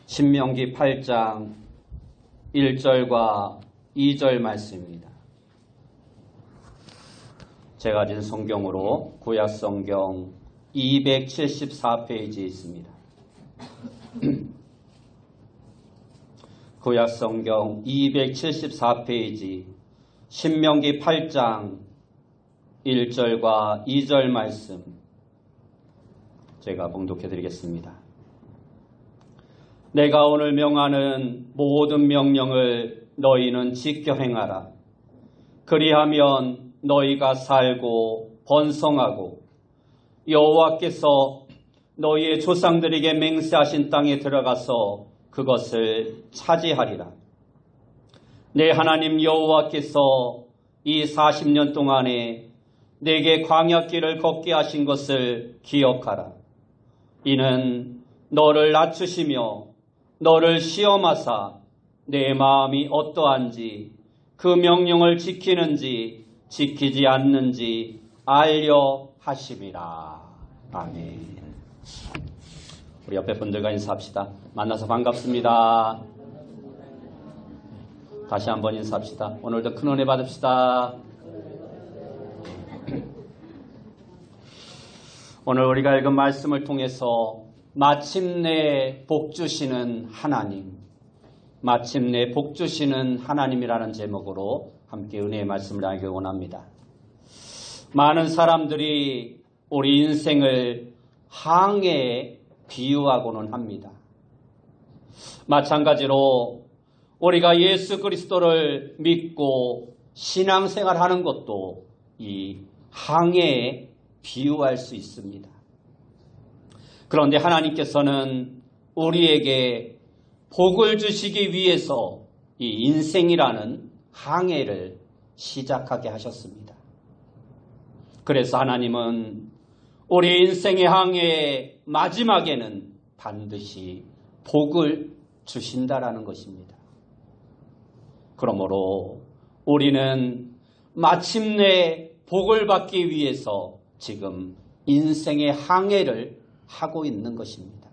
신명기 8장 1절과 2절 말씀입니다. 제가 가진 성경으로 구약성경 274페이지에 있습니다. 구약성경 274페이지 신명기 8장 1절과 2절 말씀 제가 봉독해 드리겠습니다. 내가 오늘 명하는 모든 명령을 너희는 지켜 행하라. 그리하면 너희가 살고 번성하고 여호와께서 너희의 조상들에게 맹세하신 땅에 들어가서 그것을 차지하리라. 내 하나님 여호와께서 이 40년 동안에 내게 광야길을 걷게 하신 것을 기억하라. 이는 너를 낮추시며 너를 시험하사 내 마음이 어떠한지 그 명령을 지키는지 지키지 않는지 알려 하심이라. 아멘. 우리 옆에 분들과 인사합시다. 만나서 반갑습니다. 다시 한번 인사합시다. 오늘도 큰 은혜 받읍시다. 오늘 우리가 읽은 말씀을 통해서 마침내 복주시는 하나님, 마침내 복주시는 하나님이라는 제목으로 함께 은혜의 말씀을 알기 원합니다. 많은 사람들이 우리 인생을 항해에 비유하고는 합니다. 마찬가지로 우리가 예수 그리스도를 믿고 신앙생활하는 것도 이 항해에 비유할 수 있습니다. 그런데 하나님께서는 우리에게 복을 주시기 위해서 이 인생이라는 항해를 시작하게 하셨습니다. 그래서 하나님은 우리 인생의 항해의 마지막에는 반드시 복을 주신다라는 것입니다. 그러므로 우리는 마침내 복을 받기 위해서 지금 인생의 항해를 하고 있는 것입니다.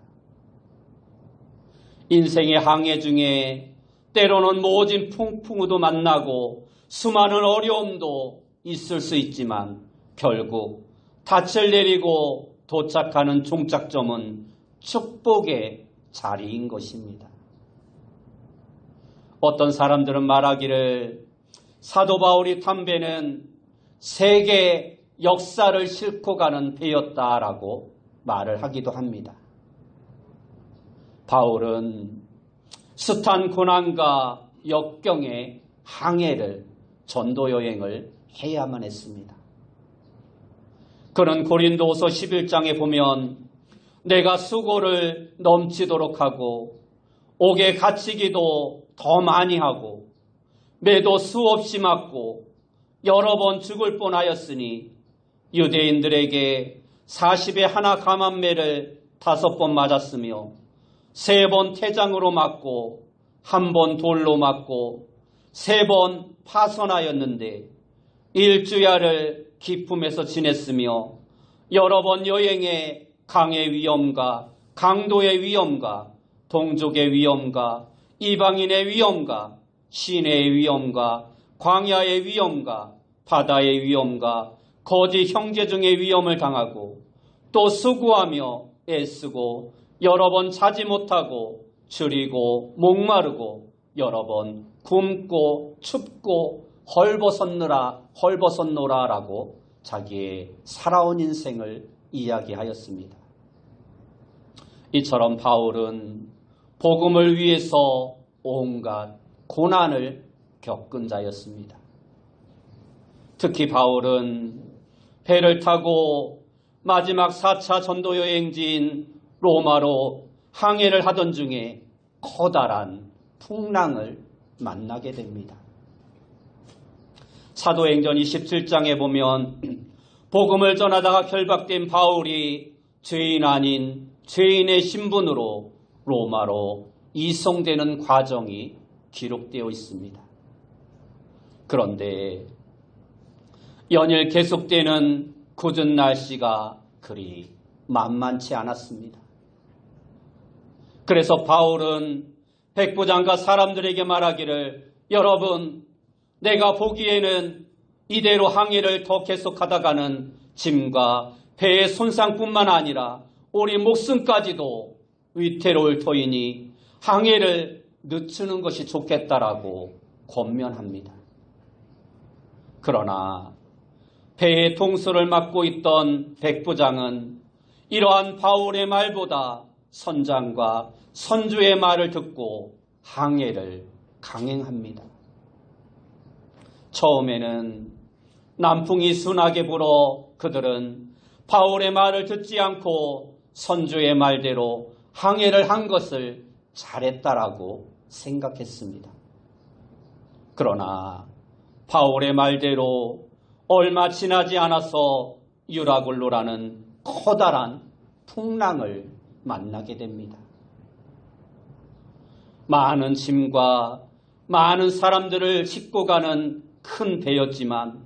인생의 항해 중에 때로는 모진 풍풍우도 만나고 수많은 어려움도 있을 수 있지만 결국 닻을 내리고 도착하는 종착점은 축복의 자리인 것입니다. 어떤 사람들은 말하기를 사도 바울이 탄 배는 세계 역사를 싣고 가는 배였다라고 말을 하기도 합니다. 바울은 숱한 고난과 역경의 항해를 전도 여행을 해야만 했습니다. 그는 고린도후서 11장에 보면 내가 수고를 넘치도록 하고 옥에 갇히기도 더 많이 하고 매도 수없이 맞고 여러 번 죽을 뻔하였으니 유대인들에게 40에 하나 감한매를 5번 맞았으며 3번 태장으로 맞고 1번 돌로 맞고 3번 파선하였는데 일주야를 기품에서 지냈으며 여러 번 여행에 강의 위험과 강도의 위험과 동족의 위험과 이방인의 위험과 시내의 위험과 광야의 위험과 바다의 위험과 거짓 형제 중의 위험을 당하고 또 수고하며 애쓰고 여러 번 자지 못하고 줄이고 목마르고 여러 번 굶고 춥고 헐벗었노라라고 자기의 살아온 인생을 이야기하였습니다. 이처럼 바울은 복음을 위해서 온갖 고난을 겪은 자였습니다. 특히 바울은 배를 타고 마지막 4차 전도 여행지인 로마로 항해를 하던 중에 커다란 풍랑을 만나게 됩니다. 사도행전 27장에 보면 복음을 전하다가 결박된 바울이 죄인 아닌 죄인의 신분으로 로마로 이송되는 과정이 기록되어 있습니다. 그런데 연일 계속되는 굳은 날씨가 그리 만만치 않았습니다. 그래서 바울은 백부장과 사람들에게 말하기를, 여러분, 내가 보기에는 이대로 항해를 더 계속하다가는 짐과 배의 손상뿐만 아니라 우리 목숨까지도 위태로울 터이니 항해를 늦추는 것이 좋겠다라고 권면합니다. 그러나 배의 동서를 맡고 있던 백부장은 이러한 바울의 말보다 선장과 선주의 말을 듣고 항해를 강행합니다. 처음에는 남풍이 순하게 불어 그들은 바울의 말을 듣지 않고 선주의 말대로 항해를 한 것을 잘했다라고 생각했습니다. 그러나 바울의 말대로 얼마 지나지 않아서 유라굴로라는 커다란 풍랑을 만나게 됩니다. 많은 짐과 많은 사람들을 싣고 가는 큰 배였지만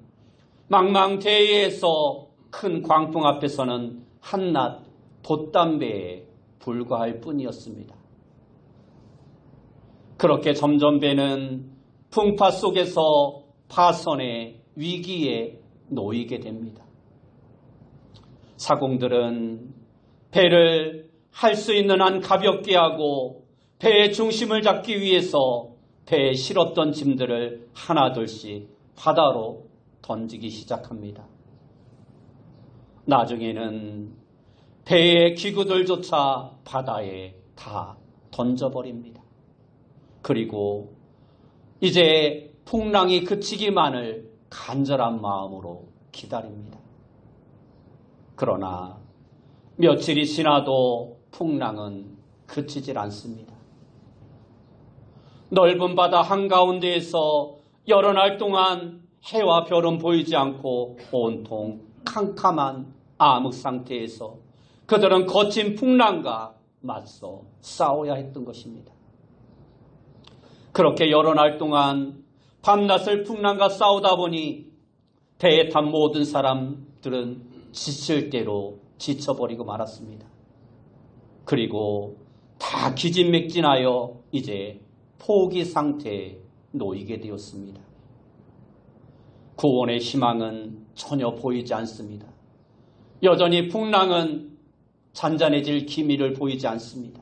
망망대해에서 큰 광풍 앞에서는 한낱 돛담배에 불과할 뿐이었습니다. 그렇게 점점 배는 풍파 속에서 파선의 위기에 놓이게 됩니다. 사공들은 배를 할 수 있는 한 가볍게 하고 배의 중심을 잡기 위해서 배에 실었던 짐들을 하나둘씩 바다로 던지기 시작합니다. 나중에는 배의 기구들조차 바다에 다 던져버립니다. 그리고 이제 풍랑이 그치기만을 간절한 마음으로 기다립니다. 그러나 며칠이 지나도 풍랑은 그치질 않습니다. 넓은 바다 한가운데에서 여러 날 동안 해와 별은 보이지 않고 온통 캄캄한 암흑 상태에서 그들은 거친 풍랑과 맞서 싸워야 했던 것입니다. 그렇게 여러 날 동안 밤낮을 풍랑과 싸우다 보니 배에 탄 모든 사람들은 지칠 대로 지쳐버리고 말았습니다. 그리고 다 기진맥진하여 이제 포기 상태에 놓이게 되었습니다. 구원의 희망은 전혀 보이지 않습니다. 여전히 풍랑은 잔잔해질 기미를 보이지 않습니다.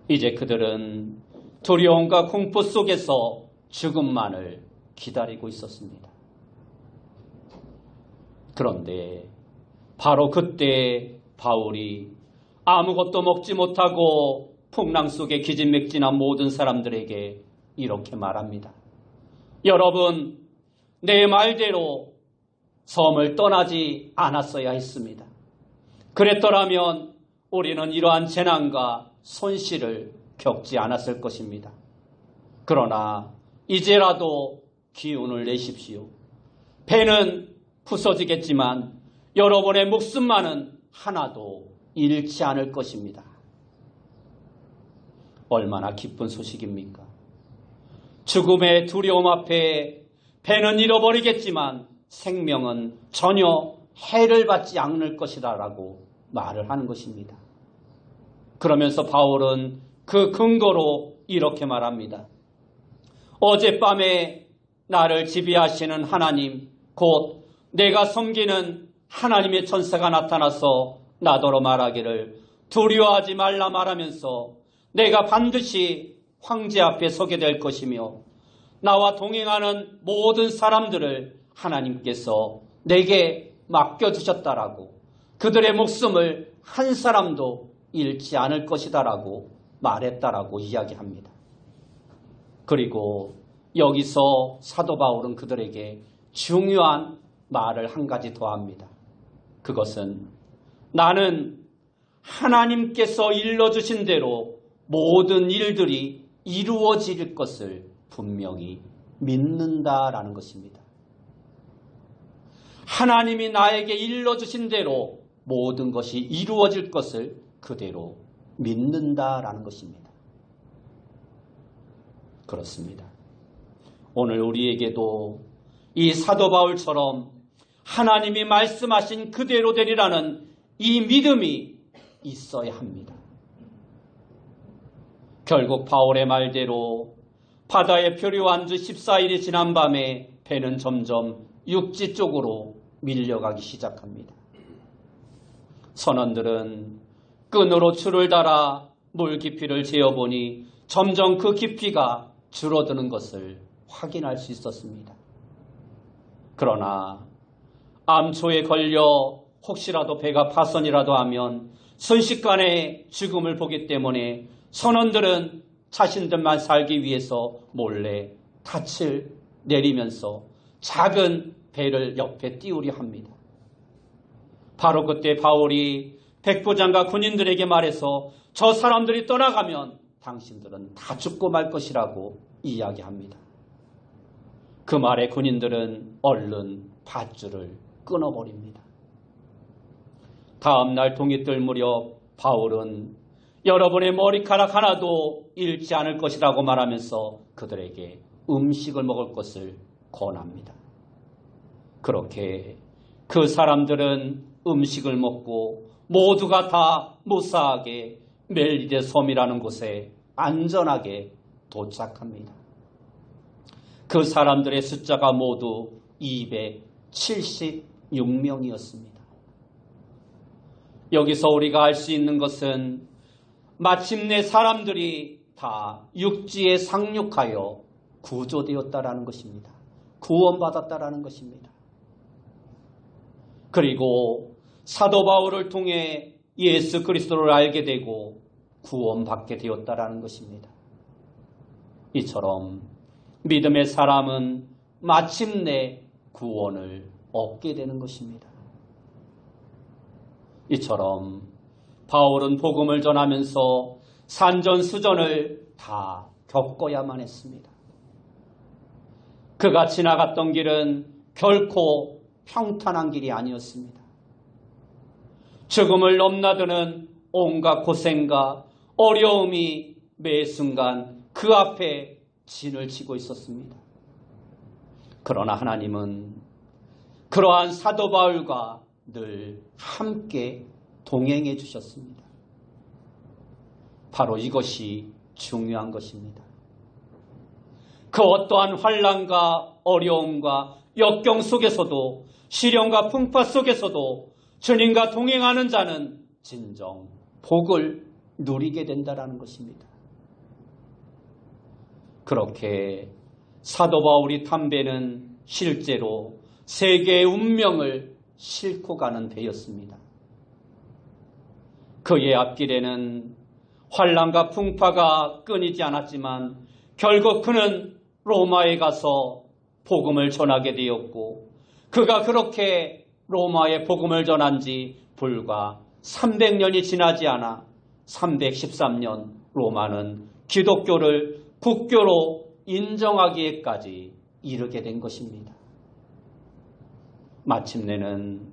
이제 그들은 두려움과 공포 속에서 죽음만을 기다리고 있었습니다. 그런데 바로 그때 바울이 아무것도 먹지 못하고 풍랑 속에 기진맥진한 모든 사람들에게 이렇게 말합니다. 여러분, 내 말대로 섬을 떠나지 않았어야 했습니다. 그랬더라면 우리는 이러한 재난과 손실을 겪지 않았을 것입니다. 그러나 이제라도 기운을 내십시오. 배는 부서지겠지만 여러분의 목숨만은 하나도 잃지 않을 것입니다. 얼마나 기쁜 소식입니까? 죽음의 두려움 앞에 배는 잃어버리겠지만 생명은 전혀 해를 받지 않을 것이다 라고 말을 하는 것입니다. 그러면서 바울은 그 근거로 이렇게 말합니다. 어젯밤에 나를 지배하시는 하나님, 곧 내가 섬기는 하나님의 천사가 나타나서 나더러 말하기를 두려워하지 말라 말하면서 내가 반드시 황제 앞에 서게 될 것이며 나와 동행하는 모든 사람들을 하나님께서 내게 맡겨주셨다라고, 그들의 목숨을 한 사람도 잃지 않을 것이다라고 말했다라고 이야기합니다. 그리고 여기서 사도 바울은 그들에게 중요한 말을 한 가지 더 합니다. 그것은 나는 하나님께서 일러주신 대로 모든 일들이 이루어질 것을 분명히 믿는다라는 것입니다. 하나님이 나에게 일러주신 대로 모든 것이 이루어질 것을 그대로 믿는다라는 것입니다. 그렇습니다. 오늘 우리에게도 이 사도 바울처럼 하나님이 말씀하신 그대로 되리라는 이 믿음이 있어야 합니다. 결국 바울의 말대로 바다에 표류한 지 14일이 지난 밤에 배는 점점 육지 쪽으로 밀려가기 시작합니다. 선원들은 끈으로 줄을 달아 물 깊이를 재어보니 점점 그 깊이가 줄어드는 것을 확인할 수 있었습니다. 그러나 암초에 걸려 혹시라도 배가 파손이라도 하면 순식간에 죽음을 보기 때문에 선원들은 자신들만 살기 위해서 몰래 닻을 내리면서 작은 배를 옆에 띄우려 합니다. 바로 그때 바울이 백부장과 군인들에게 말해서 저 사람들이 떠나가면 당신들은 다 죽고 말 것이라고 이야기합니다. 그 말에 군인들은 얼른 밧줄을 끊어버립니다. 다음 날 동이 뜰 무렵 바울은 여러분의 머리카락 하나도 잃지 않을 것이라고 말하면서 그들에게 음식을 먹을 것을 권합니다. 그렇게 그 사람들은 음식을 먹고 모두가 다 무사하게 멜리데 섬이라는 곳에 안전하게 도착합니다. 그 사람들의 숫자가 모두 276명이었습니다. 여기서 우리가 알 수 있는 것은 마침내 사람들이 다 육지에 상륙하여 구조되었다라는 것입니다. 구원받았다라는 것입니다. 그리고 사도 바울을 통해 예수 그리스도를 알게 되고 구원받게 되었다라는 것입니다. 이처럼 믿음의 사람은 마침내 구원을 얻게 되는 것입니다. 이처럼 바울은 복음을 전하면서 산전수전을 다 겪어야만 했습니다. 그가 지나갔던 길은 결코 평탄한 길이 아니었습니다. 죽음을 넘나드는 온갖 고생과 어려움이 매 순간 그 앞에 진을 치고 있었습니다. 그러나 하나님은 그러한 사도 바울과 늘 함께 동행해 주셨습니다. 바로 이것이 중요한 것입니다. 그 어떠한 환난과 어려움과 역경 속에서도 시련과 풍파 속에서도 주님과 동행하는 자는 진정 복을 누리게 된다는 것입니다. 그렇게 사도 바울이 탄 배는 실제로 세계의 운명을 싣고 가는 배였습니다. 그의 앞길에는 환난과 풍파가 끊이지 않았지만 결국 그는 로마에 가서 복음을 전하게 되었고, 그가 그렇게 로마에 복음을 전한 지 불과 300년이 지나지 않아 313년 로마는 기독교를 국교로 인정하기에까지 이르게 된 것입니다. 마침내는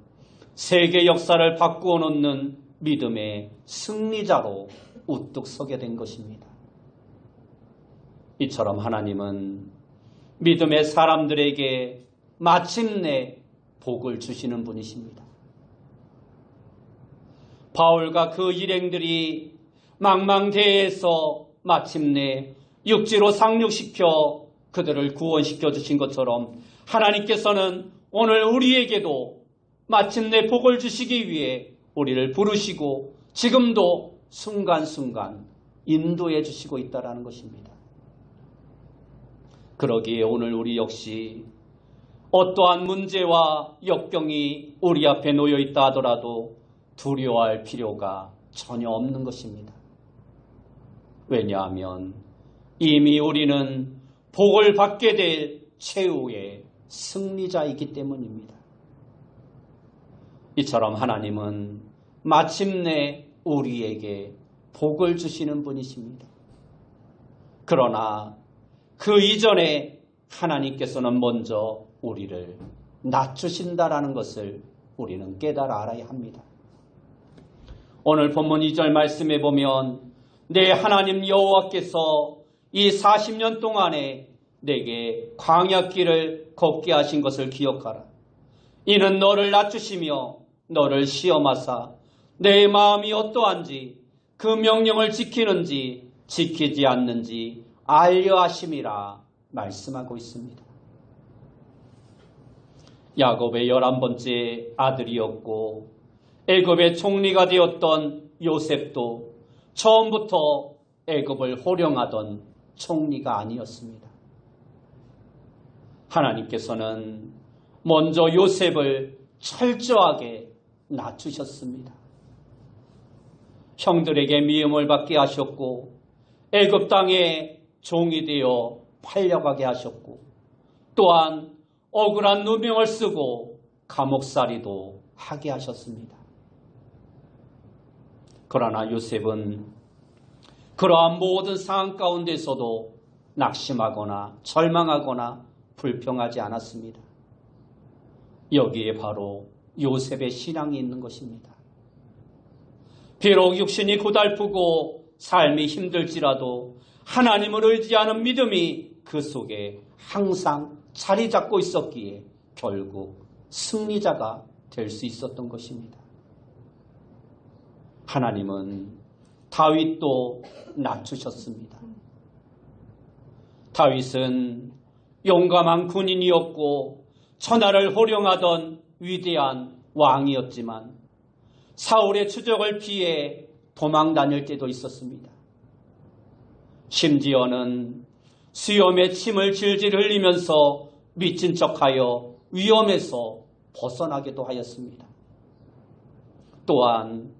세계 역사를 바꾸어 놓는 믿음의 승리자로 우뚝 서게 된 것입니다. 이처럼 하나님은 믿음의 사람들에게 마침내 복을 주시는 분이십니다. 바울과 그 일행들이 망망대해에서 마침내 육지로 상륙시켜 그들을 구원시켜 주신 것처럼 하나님께서는 오늘 우리에게도 마침내 복을 주시기 위해 우리를 부르시고 지금도 순간순간 인도해 주시고 있다는 것입니다. 그러기에 오늘 우리 역시 어떠한 문제와 역경이 우리 앞에 놓여 있다 하더라도 두려워할 필요가 전혀 없는 것입니다. 왜냐하면 이미 우리는 복을 받게 될 최후의 승리자이기 때문입니다. 이처럼 하나님은 마침내 우리에게 복을 주시는 분이십니다. 그러나 그 이전에 하나님께서는 먼저 우리를 낮추신다라는 것을 우리는 깨달아 알아야 합니다. 오늘 본문 2절 말씀에 보면 내 하나님 여호와께서 이 40년 동안에 내게 광야길을 걷게 하신 것을 기억하라. 이는 너를 낮추시며 너를 시험하사 내 마음이 어떠한지 그 명령을 지키는지 지키지 않는지 알려 하심이라 말씀하고 있습니다. 야곱의 11번째 아들이었고 애굽의 총리가 되었던 요셉도 처음부터 애굽을 호령하던 총리가 아니었습니다. 하나님께서는 먼저 요셉을 철저하게 낮추셨습니다. 형들에게 미움을 받게 하셨고 애굽 땅에 종이 되어 팔려가게 하셨고 또한 억울한 누명을 쓰고 감옥살이도 하게 하셨습니다. 그러나 요셉은 그러한 모든 상황 가운데서도 낙심하거나 절망하거나 불평하지 않았습니다. 여기에 바로 요셉의 신앙이 있는 것입니다. 비록 육신이 고달프고 삶이 힘들지라도 하나님을 의지하는 믿음이 그 속에 항상 자리 잡고 있었기에 결국 승리자가 될 수 있었던 것입니다. 하나님은 다윗도 낮추셨습니다. 다윗은 용감한 군인이었고 천하를 호령하던 위대한 왕이었지만 사울의 추적을 피해 도망 다닐 때도 있었습니다. 심지어는 수염에 침을 질질 흘리면서 미친 척하여 위험에서 벗어나기도 하였습니다. 또한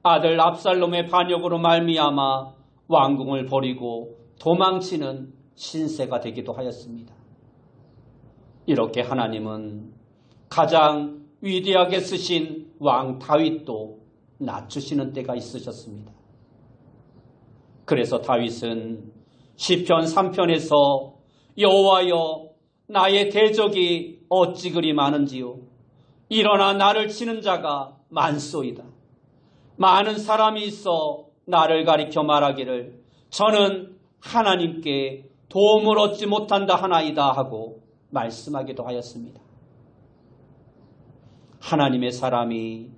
아들 압살롬의 반역으로 말미암아 왕궁을 버리고 도망치는 신세가 되기도 하였습니다. 이렇게 하나님은 가장 위대하게 쓰신 왕 다윗도 낮추시는 때가 있으셨습니다. 그래서 다윗은 시편 3편에서 여호와여 나의 대적이 어찌 그리 많은지요 일어나 나를 치는 자가 많소이다. 많은 사람이 있어 나를 가리켜 말하기를 저는 하나님께 도움을 얻지 못한다 하나이다 하고 말씀하기도 하였습니다. 하나님의 사람이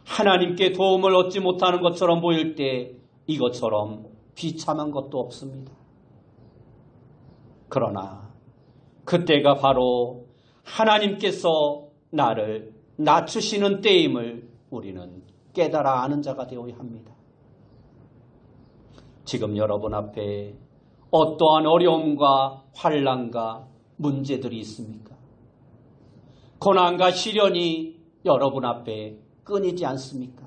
하나님께 도움을 얻지 못하는 것처럼 보일 때 이것처럼 비참한 것도 없습니다. 그러나 그때가 바로 하나님께서 나를 낮추시는 때임을 우리는 깨달아 아는 자가 되어야 합니다. 지금 여러분 앞에 어떠한 어려움과 환난과 문제들이 있습니까? 고난과 시련이 여러분 앞에 끊이지 않습니까?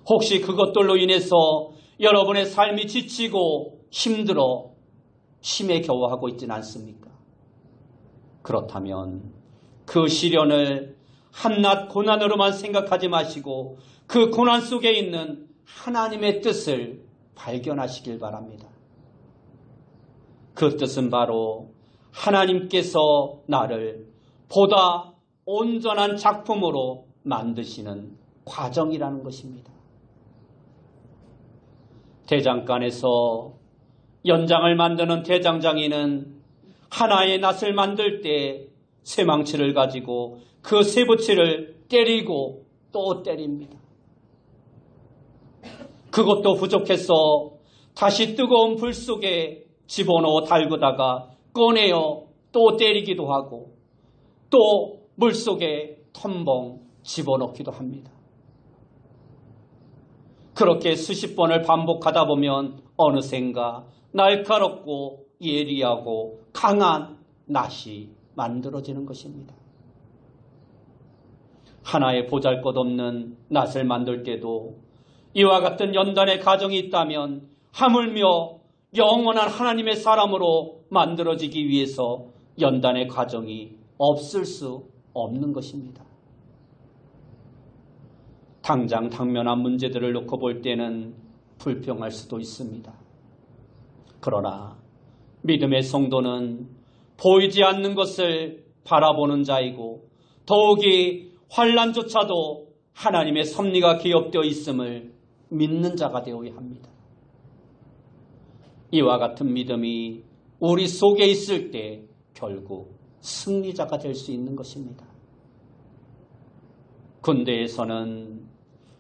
혹시 그것들로 인해서 여러분의 삶이 지치고 힘들어 힘에 겨워하고 있지는 않습니까? 그렇다면 그 시련을 한낱 고난으로만 생각하지 마시고 그 고난 속에 있는 하나님의 뜻을 발견하시길 바랍니다. 그 뜻은 바로 하나님께서 나를 보다 온전한 작품으로 만드시는 과정이라는 것입니다. 대장간에서 연장을 만드는 대장장이는 하나의 낫을 만들 때 쇠망치를 가지고 그 쇠붙이를 때리고 또 때립니다. 그것도 부족해서 다시 뜨거운 불 속에 집어넣어 달구다가 꺼내어 또 때리기도 하고 또 물속에 텀벙 집어넣기도 합니다. 그렇게 수십 번을 반복하다 보면 어느샌가 날카롭고 예리하고 강한 낫이 만들어지는 것입니다. 하나의 보잘것없는 낫을 만들 때도 이와 같은 연단의 과정이 있다면 하물며 영원한 하나님의 사람으로 만들어지기 위해서 연단의 과정이 없을 수 없는 것입니다. 당장 당면한 문제들을 놓고 볼 때는 불평할 수도 있습니다. 그러나 믿음의 성도는 보이지 않는 것을 바라보는 자이고 더욱이 환난조차도 하나님의 섭리가 기업되어 있음을 믿는 자가 되어야 합니다. 이와 같은 믿음이 우리 속에 있을 때 결국 승리자가 될 수 있는 것입니다. 군대에서는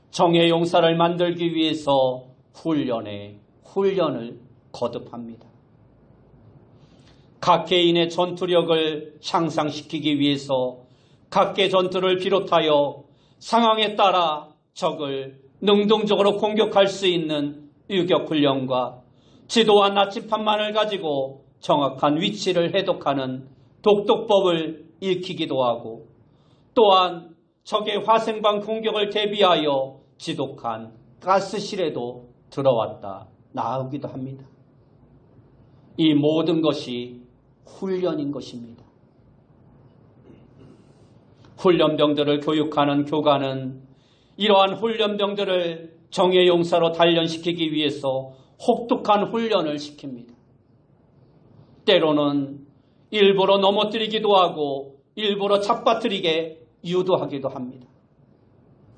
정예 용사를 만들기 위해서 훈련에 훈련을 거듭합니다. 각 개인의 전투력을 향상시키기 위해서 각계 전투를 비롯하여 상황에 따라 적을 능동적으로 공격할 수 있는 유격훈련과 지도와 나침판만을 가지고 정확한 위치를 해독하는 독독법을 익히기도 하고, 또한 적의 화생방 공격을 대비하여 지독한 가스실에도 들어왔다 나오기도 합니다. 이 모든 것이 훈련인 것입니다. 훈련병들을 교육하는 교관은 이러한 훈련병들을 정예용사로 단련시키기 위해서 혹독한 훈련을 시킵니다. 때로는 일부러 넘어뜨리기도 하고 일부러 잡아뜨리게 유도하기도 합니다.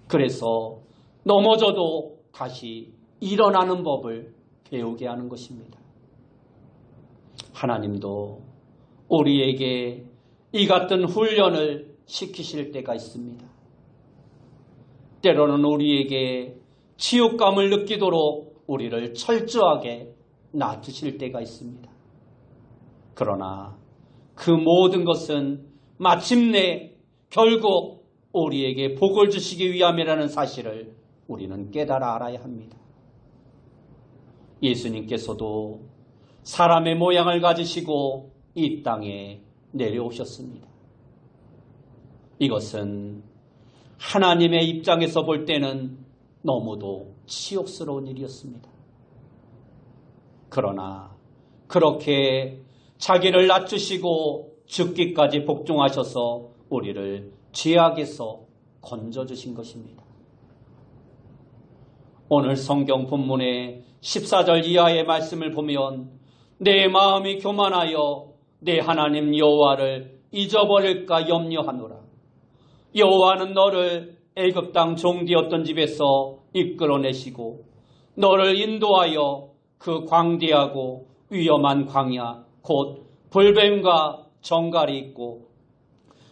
그래서 넘어져도 다시 일어나는 법을 배우게 하는 것입니다. 하나님도 우리에게 이 같은 훈련을 시키실 때가 있습니다. 때로는 우리에게 치욕감을 느끼도록 우리를 철저하게 놔두실 때가 있습니다. 그러나 그 모든 것은 마침내 결국 우리에게 복을 주시기 위함이라는 사실을 우리는 깨달아 알아야 합니다. 예수님께서도 사람의 모양을 가지시고 이 땅에 내려오셨습니다. 이것은 하나님의 입장에서 볼 때는 너무도 치욕스러운 일이었습니다. 그러나 그렇게 자기를 낮추시고 죽기까지 복종하셔서 우리를 죄악에서 건져주신 것입니다. 오늘 성경 본문의 14절 이하의 말씀을 보면 내 마음이 교만하여 내 하나님 여호와를 잊어버릴까 염려하노라. 여호와는 너를 애굽 땅 종되었던 집에서 이끌어내시고 너를 인도하여 그 광대하고 위험한 광야 곧 불뱀과 정갈이 있고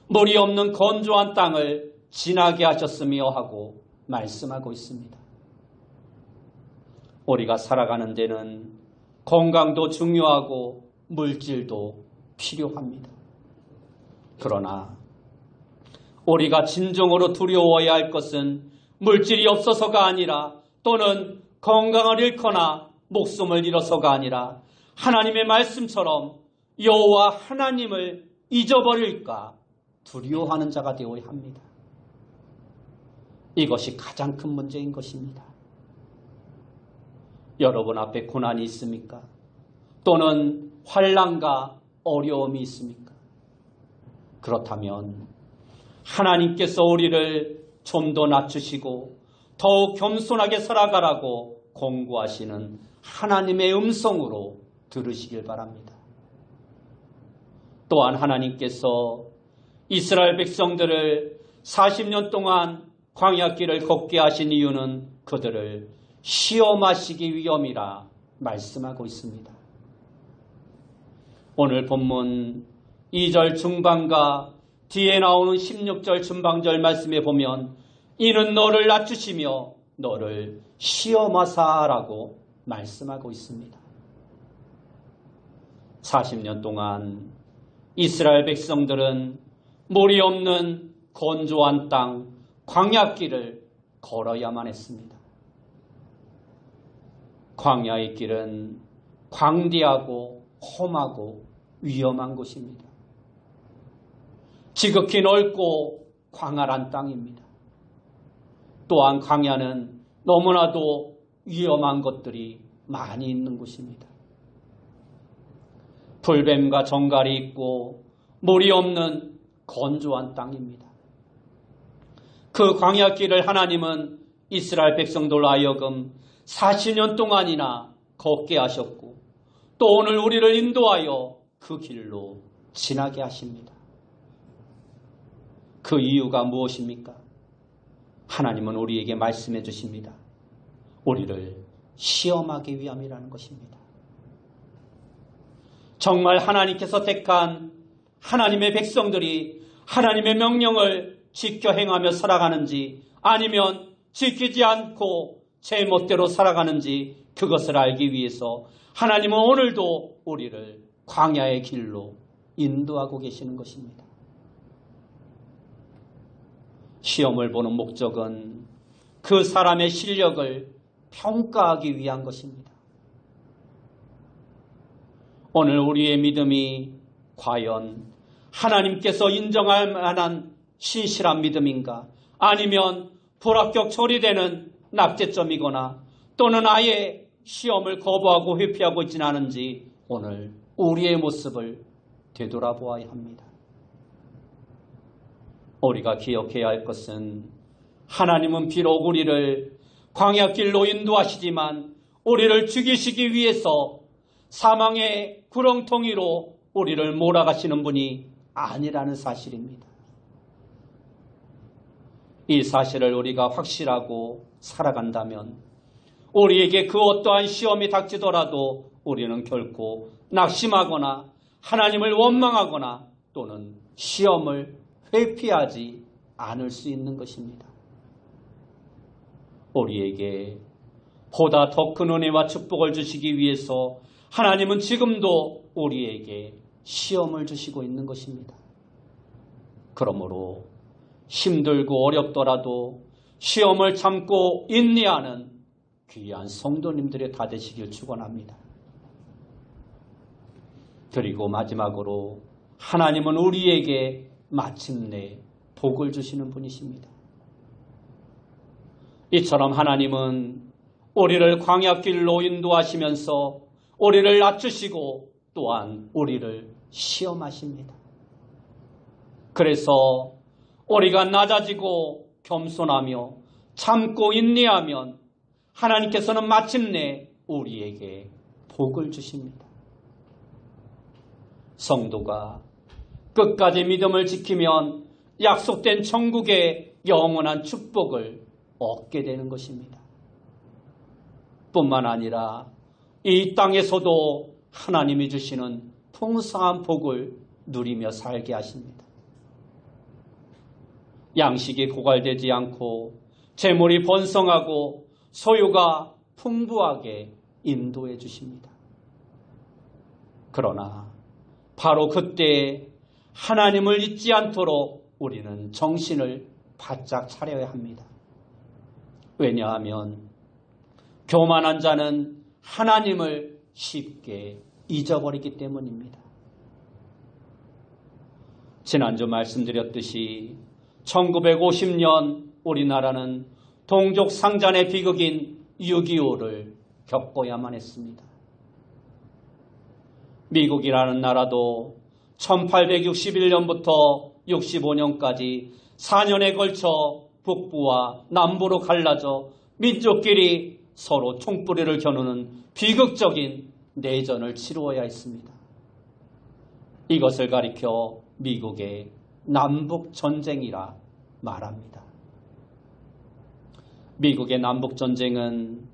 물이 없는 건조한 땅을 지나게 하셨으며 하고 말씀하고 있습니다. 우리가 살아가는 데는 건강도 중요하고 물질도 필요합니다. 그러나 우리가 진정으로 두려워해야 할 것은 물질이 없어서가 아니라 또는 건강을 잃거나 목숨을 잃어서가 아니라 하나님의 말씀처럼 여호와 하나님을 잊어버릴까 두려워하는 자가 되어야 합니다. 이것이 가장 큰 문제인 것입니다. 여러분 앞에 고난이 있습니까? 또는 환난과 어려움이 있습니까? 그렇다면 하나님께서 우리를 좀 더 낮추시고 더욱 겸손하게 살아가라고 공고하시는 하나님의 음성으로 들으시길 바랍니다. 또한 하나님께서 이스라엘 백성들을 40년 동안 광야길을 걷게 하신 이유는 그들을 시험하시기 위함이라 말씀하고 있습니다. 오늘 본문 2절 중반과 뒤에 나오는 16절 중반절 말씀에 보면 이는 너를 낮추시며 너를 시험하사라고 말씀하고 있습니다. 40년 동안 이스라엘 백성들은 물이 없는 건조한 땅 광야길을 걸어야만 했습니다. 광야의 길은 광대하고 험하고 위험한 곳입니다. 지극히 넓고 광활한 땅입니다. 또한 광야는 너무나도 위험한 것들이 많이 있는 곳입니다. 불뱀과 정갈이 있고 물이 없는 건조한 땅입니다. 그 광야길을 하나님은 이스라엘 백성들로 하여금 40년 동안이나 걷게 하셨고 또 오늘 우리를 인도하여 그 길로 지나게 하십니다. 그 이유가 무엇입니까? 하나님은 우리에게 말씀해 주십니다. 우리를 시험하기 위함이라는 것입니다. 정말 하나님께서 택한 하나님의 백성들이 하나님의 명령을 지켜 행하며 살아가는지 아니면 지키지 않고 제멋대로 살아가는지 그것을 알기 위해서 하나님은 오늘도 우리를 광야의 길로 인도하고 계시는 것입니다. 시험을 보는 목적은 그 사람의 실력을 평가하기 위한 것입니다. 오늘 우리의 믿음이 과연 하나님께서 인정할 만한 신실한 믿음인가? 아니면 불합격 처리되는 낙제점이거나 또는 아예 시험을 거부하고 회피하고 있지는 않은지 오늘 우리의 모습을 되돌아보아야 합니다. 우리가 기억해야 할 것은 하나님은 비록 우리를 광야길로 인도하시지만 우리를 죽이시기 위해서 사망의 구렁텅이로 우리를 몰아가시는 분이 아니라는 사실입니다. 이 사실을 우리가 확실하고 살아간다면 우리에게 그 어떠한 시험이 닥치더라도 우리는 결코 낙심하거나 하나님을 원망하거나 또는 시험을 회피하지 않을 수 있는 것입니다. 우리에게 보다 더 큰 은혜와 축복을 주시기 위해서 하나님은 지금도 우리에게 시험을 주시고 있는 것입니다. 그러므로 힘들고 어렵더라도 시험을 참고 인내하는 귀한 성도님들의 다 되시길 축원합니다. 그리고 마지막으로 하나님은 우리에게 마침내 복을 주시는 분이십니다. 이처럼 하나님은 우리를 광야길로 인도하시면서 우리를 낮추시고 또한 우리를 시험하십니다. 그래서 우리가 낮아지고 겸손하며 참고 인내하면 하나님께서는 마침내 우리에게 복을 주십니다. 성도가 끝까지 믿음을 지키면 약속된 천국의 영원한 축복을 얻게 되는 것입니다. 뿐만 아니라 이 땅에서도 하나님이 주시는 풍성한 복을 누리며 살게 하십니다. 양식이 고갈되지 않고 재물이 번성하고 소유가 풍부하게 인도해 주십니다. 그러나 바로 그때 하나님을 잊지 않도록 우리는 정신을 바짝 차려야 합니다. 왜냐하면 교만한 자는 하나님을 쉽게 잊어버리기 때문입니다. 지난주 말씀드렸듯이 1950년 우리나라는 동족 상잔의 비극인 6.25를 겪어야만 했습니다. 미국이라는 나라도 1861년부터 65년까지 4년에 걸쳐 북부와 남부로 갈라져 민족끼리 서로 총뿌리를 겨누는 비극적인 내전을 치루어야 했습니다. 이것을 가리켜 미국의 남북전쟁이라 말합니다. 미국의 남북전쟁은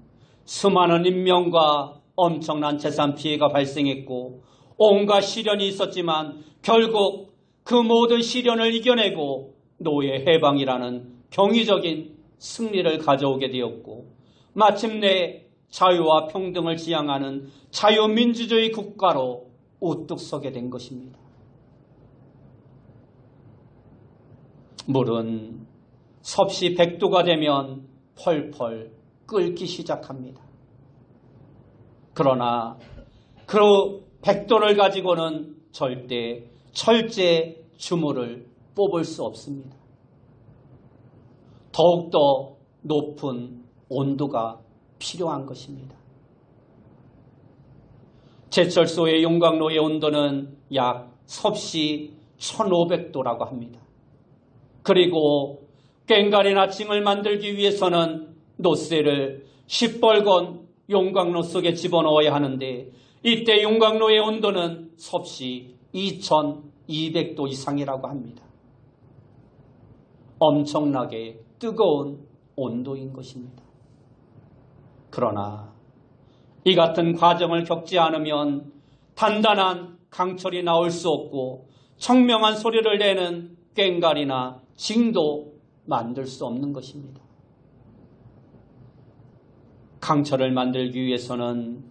수많은 인명과 엄청난 재산 피해가 발생했고 온갖 시련이 있었지만 결국 그 모든 시련을 이겨내고 노예 해방이라는 경이적인 승리를 가져오게 되었고 마침내 자유와 평등을 지향하는 자유민주주의 국가로 우뚝 서게 된 것입니다. 물은 섭씨 100도가 되면 펄펄 끓기 시작합니다. 그러나 그 100도를 가지고는 절대 철제 주물을 뽑을 수 없습니다. 더욱더 높은 온도가 필요한 것입니다. 제철소의 용광로의 온도는 약 섭씨 1500도라고 합니다. 그리고 꽹과리나 징을 만들기 위해서는 노쇠를 시뻘건 용광로 속에 집어넣어야 하는데 이때 용광로의 온도는 섭씨 2200도 이상이라고 합니다. 엄청나게 뜨거운 온도인 것입니다. 그러나 이 같은 과정을 겪지 않으면 단단한 강철이 나올 수 없고 청명한 소리를 내는 꽹과리나 징도 만들 수 없는 것입니다. 강철을 만들기 위해서는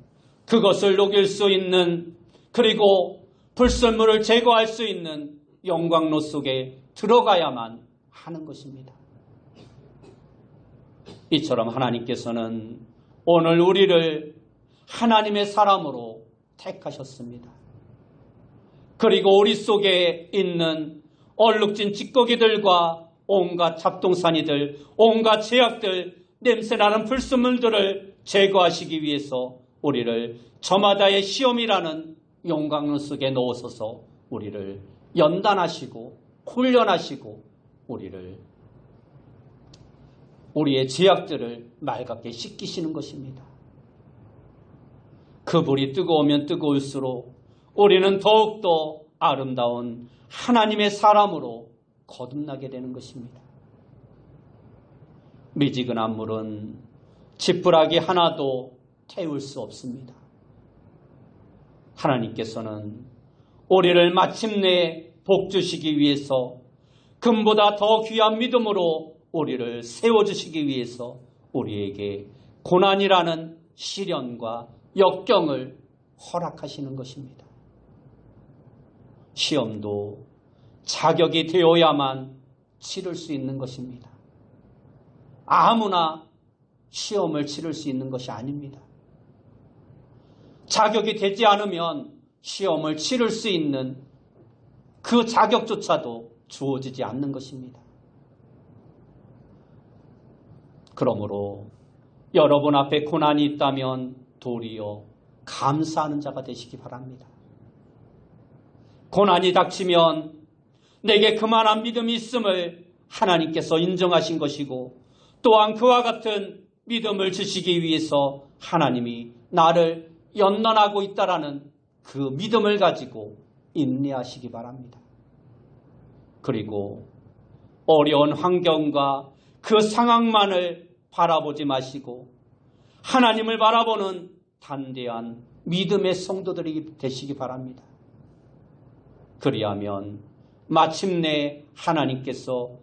그것을 녹일 수 있는, 그리고 불순물을 제거할 수 있는 영광로 속에 들어가야만 하는 것입니다. 이처럼 하나님께서는 오늘 우리를 하나님의 사람으로 택하셨습니다. 그리고 우리 속에 있는 얼룩진 찌꺼기들과 온갖 잡동사니들, 온갖 죄악들, 냄새나는 불순물들을 제거하시기 위해서 우리를 저마다의 시험이라는 영광로 속에 넣으셔서 우리를 연단하시고 훈련하시고 우리의 죄악들을 맑게 씻기시는 것입니다. 그 불이 뜨거우면 뜨거울수록 우리는 더욱더 아름다운 하나님의 사람으로 거듭나게 되는 것입니다. 미지근한 물은 지푸라기 하나도 태울 수 없습니다. 하나님께서는 우리를 마침내 복주시기 위해서 금보다 더 귀한 믿음으로 우리를 세워주시기 위해서 우리에게 고난이라는 시련과 역경을 허락하시는 것입니다. 시험도 자격이 되어야만 치를 수 있는 것입니다. 아무나 시험을 치를 수 있는 것이 아닙니다. 자격이 되지 않으면 시험을 치를 수 있는 그 자격조차도 주어지지 않는 것입니다. 그러므로 여러분 앞에 고난이 있다면 도리어 감사하는 자가 되시기 바랍니다. 고난이 닥치면 내게 그만한 믿음이 있음을 하나님께서 인정하신 것이고, 또한 그와 같은 믿음을 주시기 위해서 하나님이 나를 연단하고 있다라는 그 믿음을 가지고 인내하시기 바랍니다. 그리고 어려운 환경과 그 상황만을 바라보지 마시고 하나님을 바라보는 담대한 믿음의 성도들이 되시기 바랍니다. 그리하면 마침내 하나님께서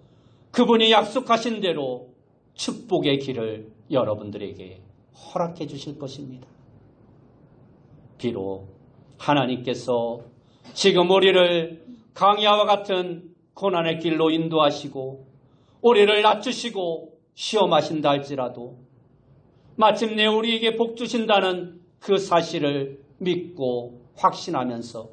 그분이 약속하신 대로 축복의 길을 여러분들에게 허락해 주실 것입니다. 비록 하나님께서 지금 우리를 강야와 같은 고난의 길로 인도하시고 우리를 낮추시고 시험하신다 할지라도 마침내 우리에게 복 주신다는 그 사실을 믿고 확신하면서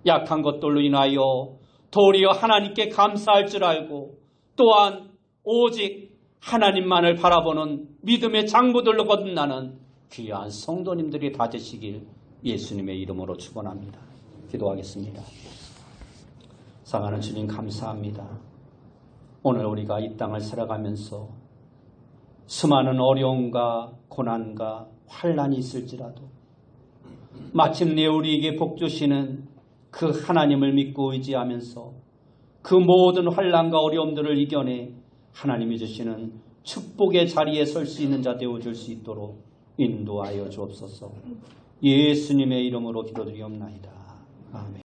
약한 것들로 인하여 도리어 하나님께 감사할 줄 알고, 또한 오직 하나님만을 바라보는 믿음의 장부들로 거듭나는 귀한 성도님들이 다 되시길 예수님의 이름으로 축원합니다. 기도하겠습니다. 사랑하는 주님, 감사합니다. 오늘 우리가 이 땅을 살아가면서 수많은 어려움과 고난과 환난이 있을지라도 마침내 우리에게 복 주시는 그 하나님을 믿고 의지하면서 그 모든 환난과 어려움들을 이겨내 하나님이 주시는 축복의 자리에 설 수 있는 자 되어줄 수 있도록 인도하여 주옵소서. 예수님의 이름으로 기도드리옵나이다. 아멘.